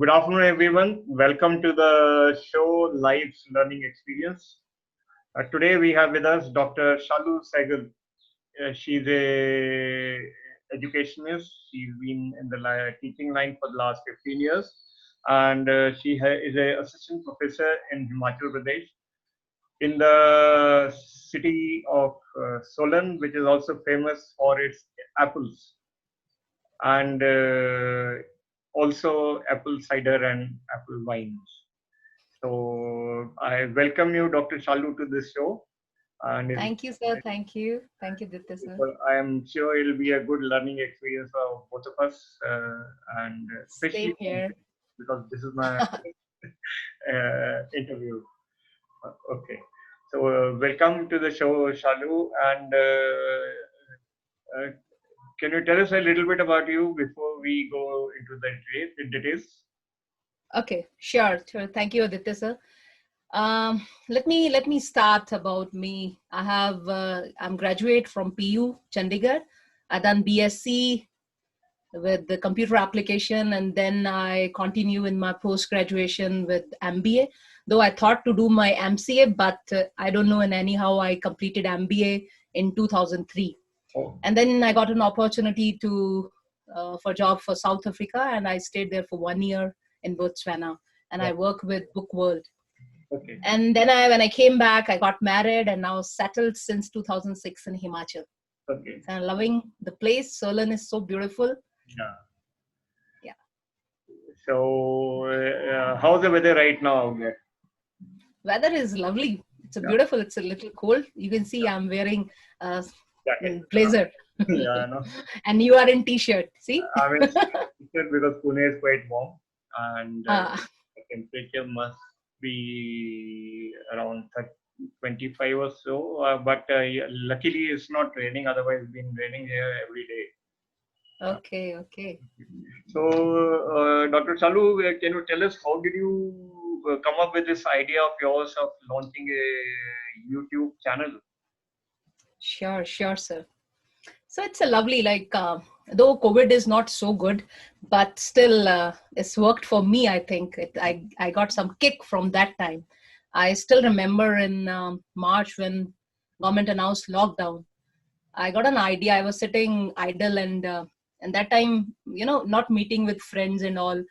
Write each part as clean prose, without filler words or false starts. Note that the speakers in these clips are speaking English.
Good afternoon, everyone. Welcome to the show Life's Learning Experience. Today we have with us Dr. Shallu Sehgal. She's a educationist. She's been in the teaching line for the last 15 years, and she is an assistant professor in Himachal Pradesh in the city of Solan, which is also famous for its apples, and also apple cider and apple wines. So I welcome you, Dr. Shallu, to this show. And Thank you, sir. Thank you. Thank you, Ditya, sir. I am sure it'll be a good learning experience for both of us, and especially Same here. because this is my interview. Okay. So welcome to the show, Shallu, and can you tell us a little bit about you before we go into the details? Okay, sure. Thank you, Aditya, sir. Let me start about me. I'm graduate from PU Chandigarh. I done BSc with the computer application, and then I continue in my post graduation with MBA. Though I thought to do my MCA, but I don't know, and anyhow I completed MBA in 2003. Oh. And then I got an opportunity for job for South Africa, and I stayed there for 1 year in Botswana, and I work with Book World. Okay. And then when I came back, I got married and now settled since 2006 in Himachal. Okay. So I'm loving the place. Solan is so beautiful. Yeah. So how's the weather right now out there? Weather is lovely. It's beautiful. It's a little cold. You can see I'm wearing a blazer. Yeah, I know. And you are in t-shirt. See? I'm in t-shirt because Pune is quite warm, and the temperature must be around 25 or so. But luckily, it's not raining. Otherwise, it's been raining here every day. Okay. So, Dr. Shallu, can you tell us how did you come up with this idea of yours of launching a YouTube channel? Sure, sir. So it's a lovely, though COVID is not so good, but still it's worked for me, I think. I got some kick from that time. I still remember in March when government announced lockdown, I got an idea. I was sitting idle and that time, not meeting with friends and all.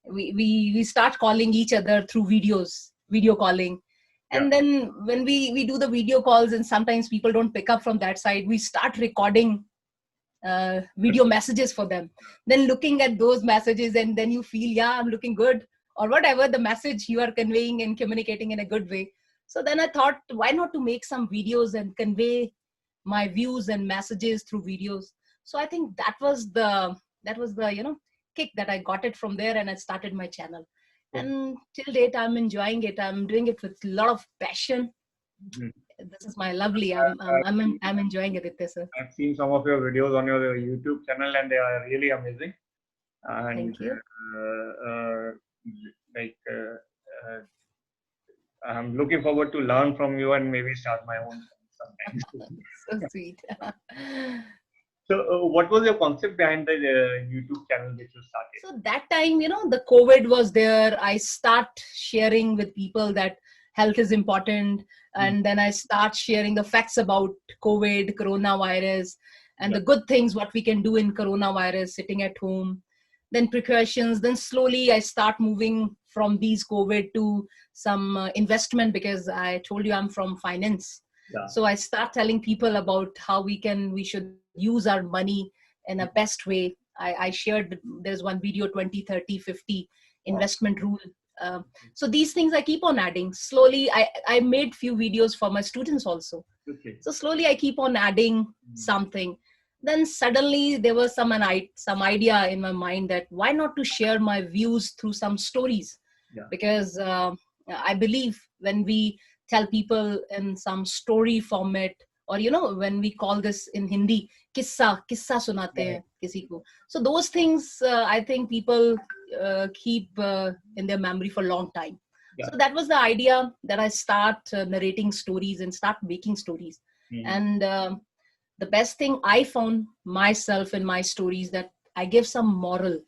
We start calling each other through video calling. And then when we do the video calls and sometimes people don't pick up from that side, we start recording video messages for them. Then looking at those messages and then you feel, yeah, I'm looking good, or whatever the message you are conveying and communicating in a good way. So then I thought, why not to make some videos and convey my views and messages through videos. So I think that was the kick that I got it from there, and I started my channel. And till date, I'm enjoying it. I'm doing it with a lot of passion. Mm-hmm. This is my lovely. I'm enjoying it, sir. I've seen some of your videos on your YouTube channel, and they are really amazing. And thank you. I'm looking forward to learn from you and maybe start my own sometimes. So sweet. So what was your concept behind the YouTube channel that you started? So that time, the COVID was there. I start sharing with people that health is important. And then I start sharing the facts about COVID, coronavirus, and the good things, what we can do in coronavirus, sitting at home, then precautions. Then slowly I start moving from these COVID to some investment, because I told you I'm from finance. Yeah. So I start telling people about how we should use our money in a best way. I shared, there's one video, 20, 30, 50 investment rule. So these things I keep on adding. Slowly, I made few videos for my students also. Okay. So slowly I keep on adding something. Then suddenly there was some idea in my mind that why not to share my views through some stories? Yeah. Because I believe when we tell people in some story format, or when we call this in Hindi, kissa sunate hain kisi ko. So those things I think people keep in their memory for a long time. Yeah. So that was the idea, that I start narrating stories and start making stories. And the best thing I found myself in my stories, that I give some moral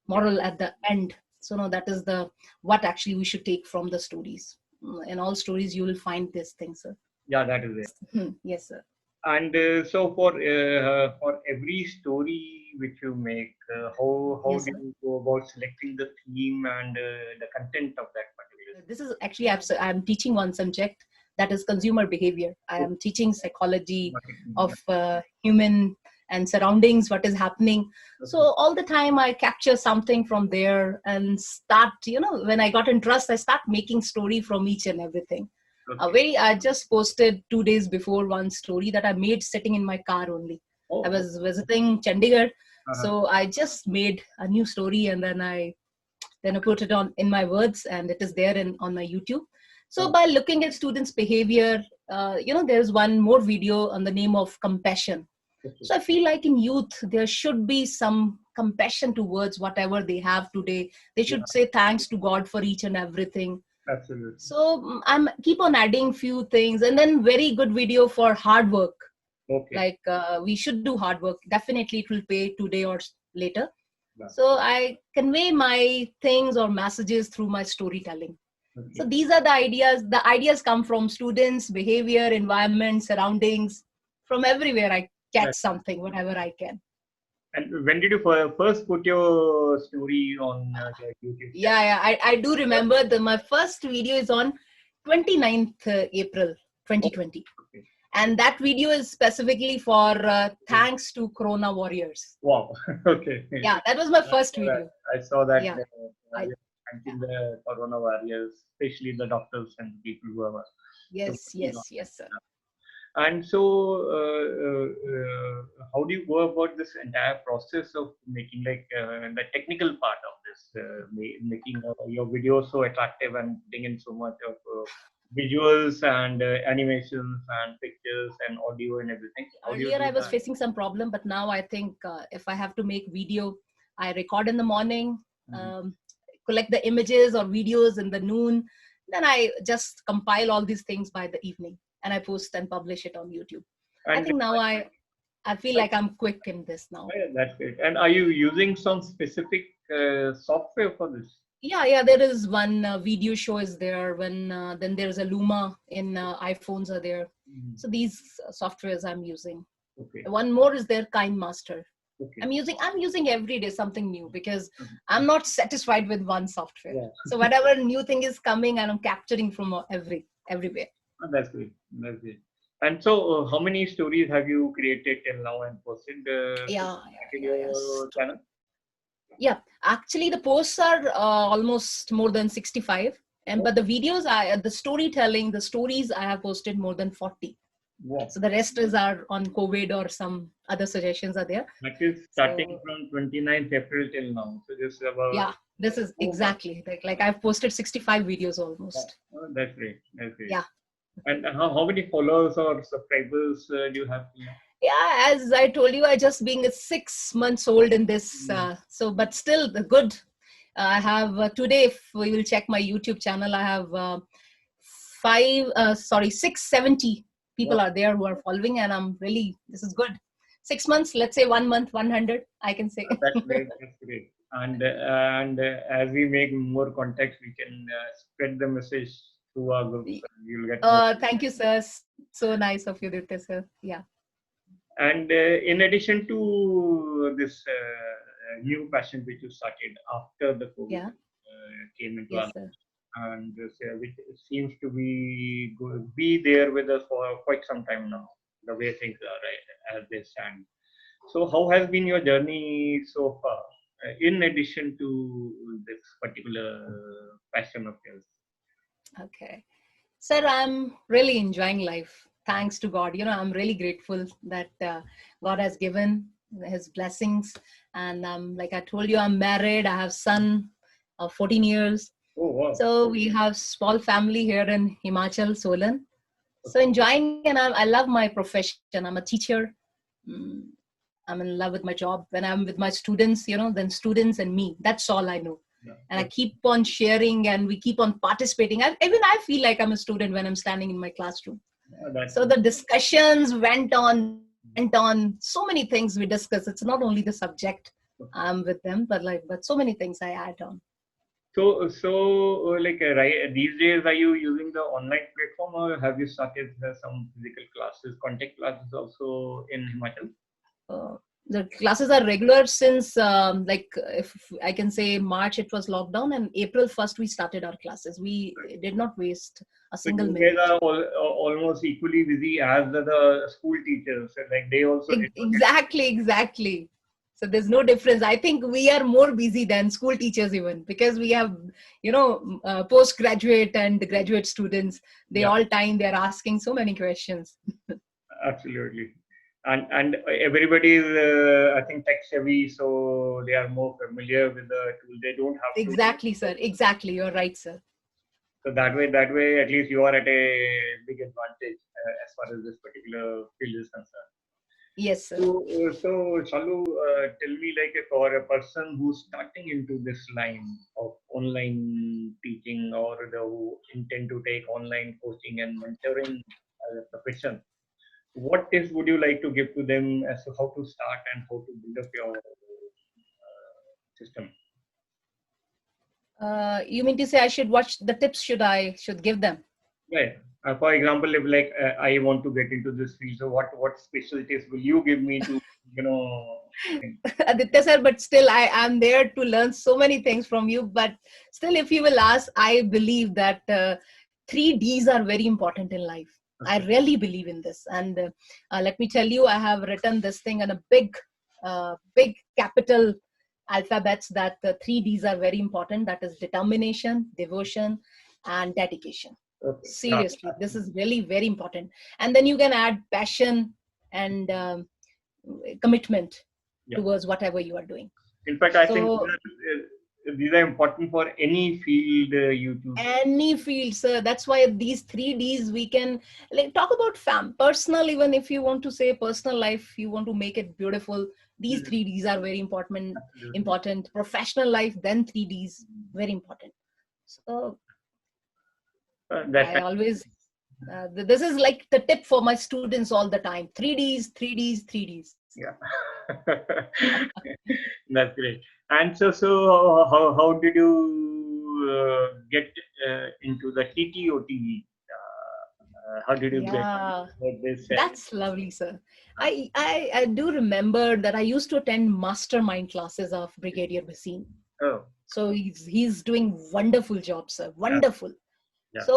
moral at the end. So no, that is the what actually we should take from the stories. In all stories, you will find this thing, sir. Yeah, that is it. Yes, sir. And so for every story which you make, how Yes, do sir. you go about selecting the theme and the content of that particular This is actually I'm teaching one subject, that is consumer behavior. I am teaching psychology story? of human and surroundings, what is happening. So Okay. all the time I capture something from there and start, when I got interest, I start making story from each and everything. Okay. I just posted 2 days before one story that I made sitting in my car only. I Oh. was visiting Chandigarh, Uh-huh. so I just made a new story, and then I put it on in my words, and it is there on my YouTube. So Oh, by looking at students behavior, there's one more video on the name of compassion. okay. So I feel like in youth there should be some compassion towards whatever they have today. They Yeah, should say thanks to God for each and everything. absolutely. So I'm keep on adding few things, and then very good video for hard work. Okay. Like we should do hard work, definitely it will pay today or later. Yeah. So I convey my things or messages through my storytelling. So Okay. these are the ideas. The ideas come from students, behavior, environment, surroundings. From everywhere I catch Right. something, whatever I can. And when did you first put your story on the YouTube channel? Yeah, I do remember my first video is on 29th April Oh, 2020. okay. And that video is specifically for thanks to Corona warriors. Wow. Okay. Yeah, that was my I first saw that. video. I saw that. Yeah, I, Yeah, thanking the corona warriors, especially the doctors and people who are yes, working on yes, yes, sir. that. And so, how do you go about this entire process of making, like, the technical part of this, making your videos so attractive and putting in so much of visuals and animations and pictures and audio and everything? How do you Earlier I do was that? facing some problem, but now I think if I have to make video, I record in the morning, Mhm. um, collect the images or videos in the noon, then I just compile all these things by the evening, and I post and publish it on YouTube. I And think now I feel like I'm quick in this now. yeah, that's great. And are you using some specific software for this? Yeah, there is one video show is there. When then there's a Luma in iPhones are there. Mhm. So these softwares I'm using. Okay. One more is there, KindMaster. Okay. I'm using every day something new, because Mhm. I'm not satisfied with one software. Yeah. So whatever new thing is coming, and I'm capturing from everywhere. Oh, that's great. That's great. And so, how many stories have you created till now and posted Yeah, in yeah, yes. your channel? Yeah, actually the posts are almost more than 65, and Oh, but the videos, the storytelling, the stories I have posted more than 40. wow. So the rest is are on COVID or some other suggestions are there. That is starting So from 29th April till now. So just about yeah, this is 4 months. exactly like I've posted 65 videos Yeah. almost. Oh, that's great. That's great. Yeah. And how many followers or subscribers do you have now? Yeah, as I told you, I just being 6 months old in this, Mm. so but still the good. I have today, if we will check my YouTube channel, I have 670 people Wow. are there who are following, and I'm really, this is good. 6 months, let's say 1 month, 100, I can say. That's great. That's great. And as we make more contacts, we can spread the message through our groups. And you'll get more. Thank you, sir. So nice of you, Ditya, sir. Yeah. And in addition to this new passion which you started after the COVID Yeah. came into our Yes, sir. lives, and which seems to be there with us for quite some time now, the way things are right, as they stand. So, how has been your journey so far, in addition to this particular passion of yours? Okay. Sir, I'm really enjoying life. Thanks to God. I'm really grateful that God has given his blessings. And like I told you, I'm married. I have son of 14 years. Oh, wow. So we have small family here in Himachal, Solan. So enjoying, and I love my profession. I'm a teacher. Mm, I'm in love with my job. When I'm with my students, then students and me. That's all I know. Yeah. And I keep on sharing, and we keep on participating. Even I feel like I'm a student when I'm standing in my classroom. So the discussions went on. So many things we discuss. It's not only the subject. I'm with them, but so many things I add on. Right, these days, are you using the online platform, or have you started some physical classes, contact classes also in Himachal? The classes are regular since if I can say March it was lockdown, and April 1st we started our classes. We did not waste a So single you guys minute. are almost equally busy as the school teachers. So, like they also did not get. Exactly. So there's no difference. I think we are more busy than school teachers even, because we have, postgraduate and graduate students. They Yeah, all time they're asking so many questions. absolutely. And everybody is, I think, tech savvy, so they are more familiar with the tool. They don't have to. Exactly, sir. Exactly. You're right, sir. So that way, at least you are at a big advantage as far as this particular field is concerned. Yes, sir. So Shallu, tell me, like, for a person who's starting into this line of online teaching, or who intend to take online coaching and mentoring as a profession, what tips would you like to give to them as to how to start and how to build up your system? You mean to say I should watch the tips? Should give them? Right. For example, if like I want to get into this field, so what special tips will you give me to you know? Aditya sir, but still I am there to learn so many things from you. But still, if you will ask, I believe that 3Ds are very important in life. I Okay. really believe in this. And let me tell you, I have written this thing in a big capital alphabets, that the 3Ds are very important. That is determination, devotion, and dedication. Okay. Seriously, this is really very important. And then you can add passion and commitment Yeah. towards whatever you are doing. In fact, I think So these are important for any field you choose. any field, sir, that's why these 3Ds we can, like, talk about personal. Even if you want to say personal life, you want to make it beautiful, these Mhm. 3Ds are very important. Absolutely. Important professional life, then 3Ds very important. So That I always this is like the tip for my students all the time: 3Ds, 3Ds, 3Ds. yeah. That's great. And so how did you get into the TTOT? How did you get Yeah, this? that's lovely, sir. I do remember that I used to attend mastermind classes of Brigadier Basim. Oh, So he's doing wonderful job, sir. yeah, Wonderful. yeah. So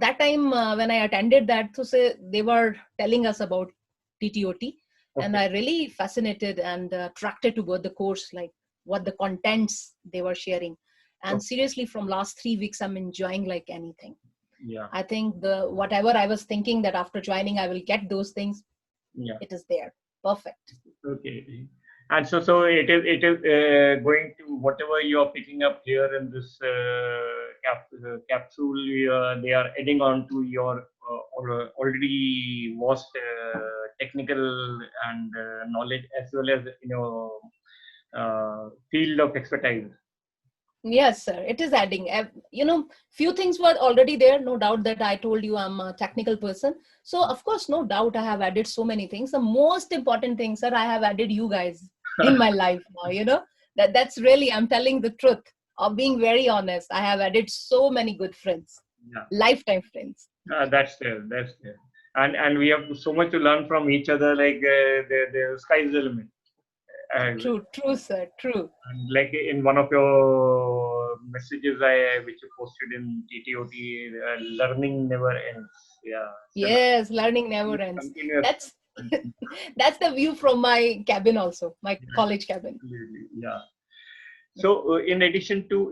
that time when I attended that, so say they were telling us about TTOT, and Okay, I really fascinated and attracted toward the course, like what the contents they were sharing. And okay, seriously, from last 3 weeks, I'm enjoying like anything. yeah, I think the whatever I was thinking that after joining I will get those things, yeah. it is there. Perfect. Okay. And so it is going to whatever you are picking up here in this capsule. They are adding on to your already vast technical and knowledge, as well as field of expertise. Yes, sir. It is adding. Few things were already there. No doubt that I told you I'm a technical person. So of course, no doubt I have added so many things. The most important thing, sir, I have added you guys in my life now. That's really, I'm telling the truth. Of being very honest, I have added so many good friends, Yeah, lifetime friends. that's there. That's there. And we have so much to learn from each other. Like the sky's the limit. And True, sir. True. like in one of your messages, which you posted in TTOT, learning never ends. Yeah, so Yes, learning never ends. continuous. That's that's the view from my cabin also, my Yeah, college cabin. absolutely. Yeah. So in addition to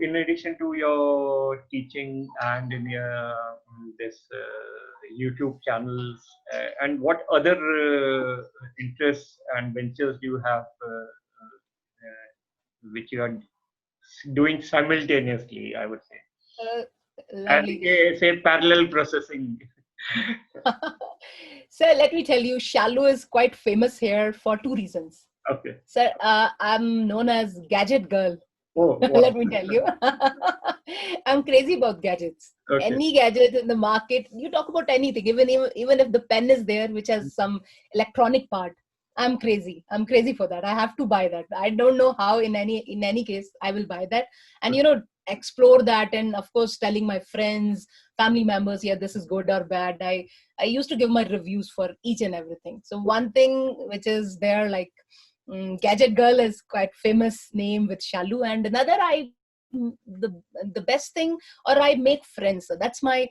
your teaching and in your this YouTube channels, and what other interests and ventures do you have, which you are doing simultaneously, I would say, Uh, and Lovely. say parallel processing. So let me tell you, Shallu is quite famous here for two reasons. Okay. Sir, I'm known as Gadget Girl. Oh, wow. Let me tell you, I'm crazy about gadgets. Okay. Any gadget in the market, you talk about anything, even if the pen is there, which has some electronic part. I'm crazy. I'm crazy for that. I have to buy that. I don't know how. In any case, I will buy that, and explore that, and of course, telling my friends, family members, yeah, this is good or bad. I used to give my reviews for each and everything. So one thing which is there, like Gadget Girl is quite famous name with Shallu, and another the best thing, or I make friends. So that's my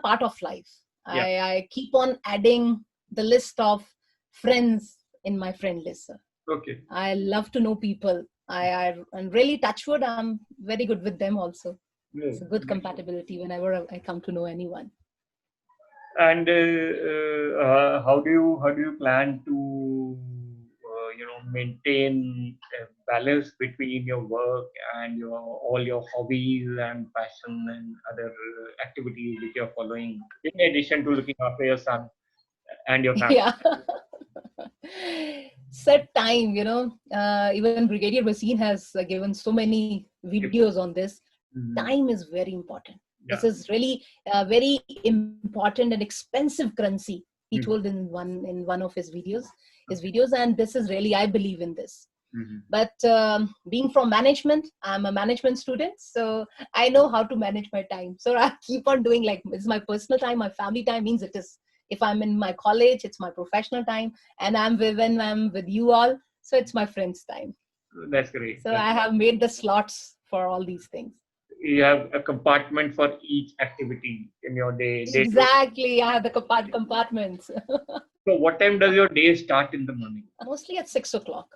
part of life. Yeah. I keep on adding the list of friends in my friend list. Okay. I love to know people. I'm really touchwood. I'm very good with them also. It's a good compatibility whenever I come to know anyone. And how do you plan to maintain a balance between your work and all your hobbies and passion and other activities that you're following, in addition to looking after your son and your family? Yeah. Set time, even Brigadier Basin has given so many videos on this. Time is very important. This Yeah. is really very important and expensive currency, he told in one of his videos, and this is really, I believe in this. But being from management, I'm a management student, so I know how to manage my time. So I keep on doing, like, it's my personal time, my family time means it is. If I'm in my college, it's my professional time, and when I'm with you all, so it's my friends' time. That's great. So I have made the slots for all these things. You have a compartment for each activity in your day. Exactly, I have the compartments. So what time does your day start in the morning? Mostly at 6 o'clock.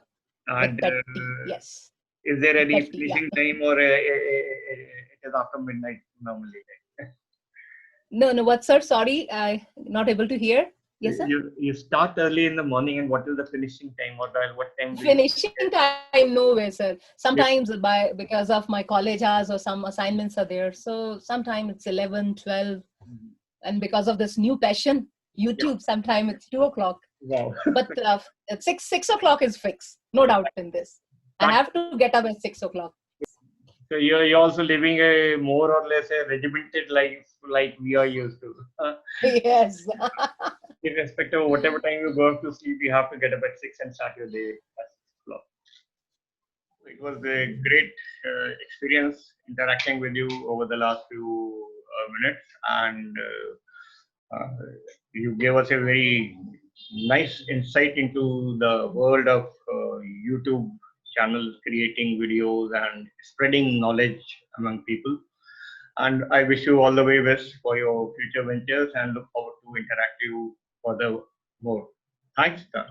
And 8:30, yes. is there any 8:30, yeah. finishing time, or it is after midnight normally? No, what, sir? Sorry, I not able to hear. Yes, sir. You start early in the morning, and what is the finishing time? What time do you Finishing time, no way, sir. Sometimes because of my college hours or some assignments are there. So sometimes it's 11, 12. And because of this new passion, YouTube, sometimes it's 2 o'clock. Wow. But at 6 o'clock is fixed. No doubt in this. I have to get up at 6 o'clock. So you're also living a more or less a regimented life like we are used to. Yes. Irrespective of whatever time you go to sleep, you have to get up at 6 and start your day at 6 o'clock. It was a great experience interacting with you over the last few minutes, and you gave us a very nice insight into the world of YouTube channels, creating videos and spreading knowledge among people. And I wish you all the very best for your future ventures, and look forward to interact with you further more. Thanks, sir.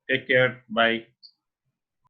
Take care. Bye.